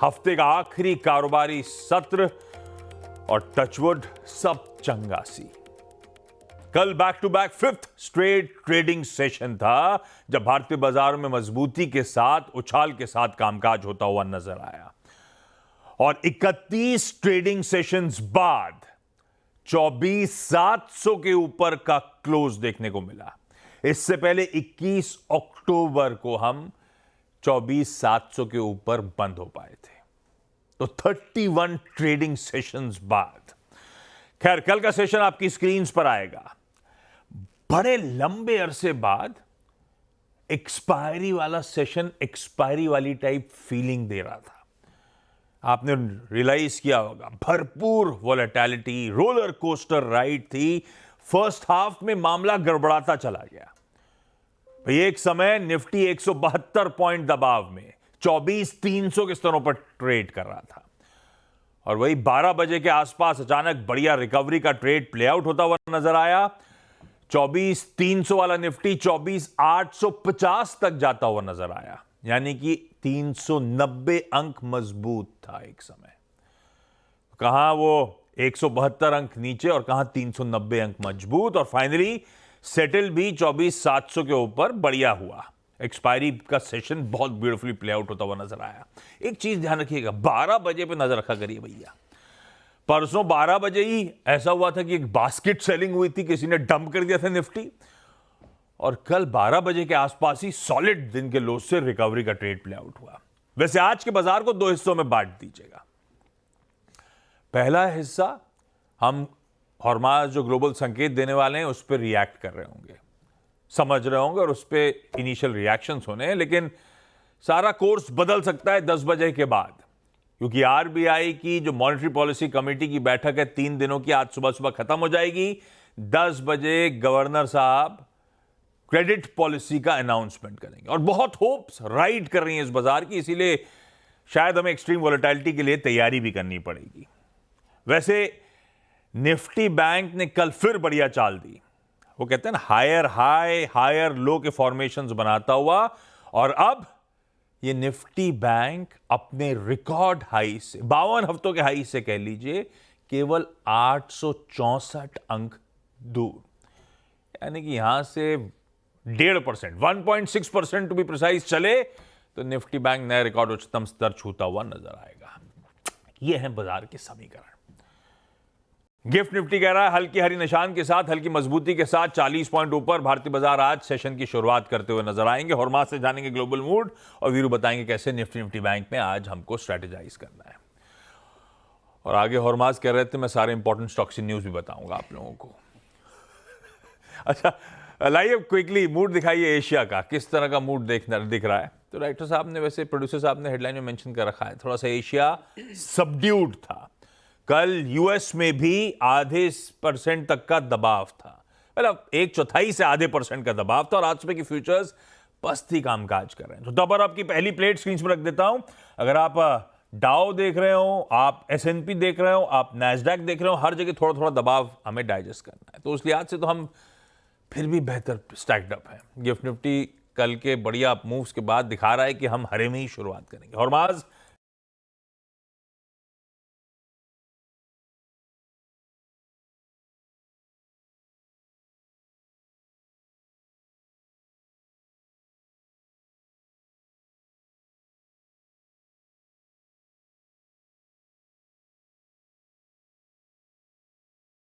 हफ्ते का आखिरी कारोबारी सत्र और टचवुड सब चंगासी। कल back to back fifth straight trading session था जब भारतीय बाजारों में मजबूती के साथ उछाल के साथ कामकाज होता हुआ नजर आया और 31 ट्रेडिंग सेशंस बाद 24,700 के ऊपर का क्लोज देखने को मिला। इससे पहले 21 अक्टूबर को हम 24,700 के ऊपर बंद हो पाए थे, तो 31 ट्रेडिंग सेशंस बाद। खैर, कल का सेशन आपकी स्क्रीन्स पर आएगा। बड़े लंबे अरसे बाद एक्सपायरी वाला सेशन एक्सपायरी वाली टाइप फीलिंग दे रहा था। आपने रियलाइज किया होगा, भरपूर वॉलेटिलिटी, रोलर कोस्टर राइड थी। फर्स्ट हाफ में मामला गड़बड़ाता चला गया। एक समय निफ्टी 172 पॉइंट दबाव में 24,300 के स्तरों पर ट्रेड कर रहा था और वही 12 बजे के आसपास अचानक बढ़िया रिकवरी का ट्रेड प्ले आउट होता हुआ नजर आया। 24,300 वाला निफ्टी 24,850 तक जाता हुआ नजर आया, यानी कि 390 अंक मजबूत था एक समय। कहां वो 172 अंक नीचे और कहां 390 अंक मजबूत, और फाइनली सेटल भी 24,700 के ऊपर बढ़िया हुआ। एक्सपायरी का सेशन बहुत ब्यूटीफुली प्ले आउट होता हुआ नजर आया। एक चीज ध्यान रखिएगा, 12 बजे पे नजर रखा करिए भैया। परसों 12 बजे ही ऐसा हुआ था कि एक बास्केट सेलिंग हुई थी, किसी ने डंप कर दिया था निफ्टी, और कल 12 बजे के आसपास ही सॉलिड दिन के लो से रिकवरी का ट्रेड प्ले आउट हुआ। वैसे आज के बाजार को दो हिस्सों में बांट दीजिएगा। पहला हिस्सा हम हॉर्माज जो ग्लोबल संकेत देने वाले हैं उस पर रिएक्ट कर रहे होंगे, समझ रहे होंगे और उस पर इनिशियल रिएक्शंस होने हैं, लेकिन सारा कोर्स बदल सकता है 10 बजे के बाद, क्योंकि आरबीआई की जो मॉनेटरी पॉलिसी कमेटी की बैठक है 3 दिनों की, आज सुबह सुबह खत्म हो जाएगी। 10 बजे गवर्नर साहब क्रेडिट पॉलिसी का अनाउंसमेंट करेंगे और बहुत होप्स राइड कर रही हैं इस बाजार की, इसीलिए शायद हमें एक्सट्रीम वोलेटिलिटी के लिए तैयारी भी करनी पड़ेगी। वैसे निफ्टी बैंक ने कल फिर बढ़िया चाल दी। वो कहते हैं ना, हायर हाई हायर लो के फॉर्मेशंस बनाता हुआ, और अब ये निफ्टी बैंक अपने रिकॉर्ड हाई से 52 हफ्तों के हाई से कह लीजिए केवल 864 अंक दूर, यानी कि यहां से 1.5%, 1.6% टू बी प्रिसाइज चले तो निफ्टी बैंक नए रिकॉर्ड उच्चतम स्तर छूता हुआ नजर आएगा। ये है बाजार के समीकरण। गिफ्ट निफ्टी कह रहा है हल्की हरी निशान के साथ, हल्की मजबूती के साथ 40 पॉइंट ऊपर भारतीय बाजार आज सेशन की शुरुआत करते हुए नजर आएंगे। हॉर्माज से जानेंगे ग्लोबल मूड और वीरू बताएंगे कैसे निफ्टी बैंक में आज हमको स्ट्रेटेजाइज करना है। और आगे हॉर्माज कह रहे थे मैं सारे इंपॉर्टेंट स्टॉक्स न्यूज भी बताऊंगा आप लोगों को। अच्छा, लाइए क्विकली मूड दिखाइए एशिया का, किस तरह का मूड दिख रहा है। तो डायरेक्टर साहब ने, वैसे प्रोड्यूसर साहब ने हेडलाइन में मेंशन कर रखा है, थोड़ा सा एशिया सबड्यूड था। कल यूएस में भी आधे % तक का दबाव था, मतलब 1/4 से आधे % का दबाव था, और आज सुबह की फ्यूचर्स पस्ती कामकाज कर रहे हैं। तो तब पर आपकी पहली प्लेट स्क्रीन पर रख देता हूं। अगर आप डाउ देख रहे हो, आप S&P देख रहे हो, आप नैस्डैक देख रहे हो, हर जगह थोड़ा थोड़ा दबाव हमें डाइजेस्ट करना है। तो उस लिहाज से तो हम फिर भी बेहतर स्टैक्ड अप है। गिफ्ट निफ्टी कल के बढ़िया मूव्स के बाद दिखा रहा है कि हम हरे में ही शुरुआत करेंगे। हॉर्माज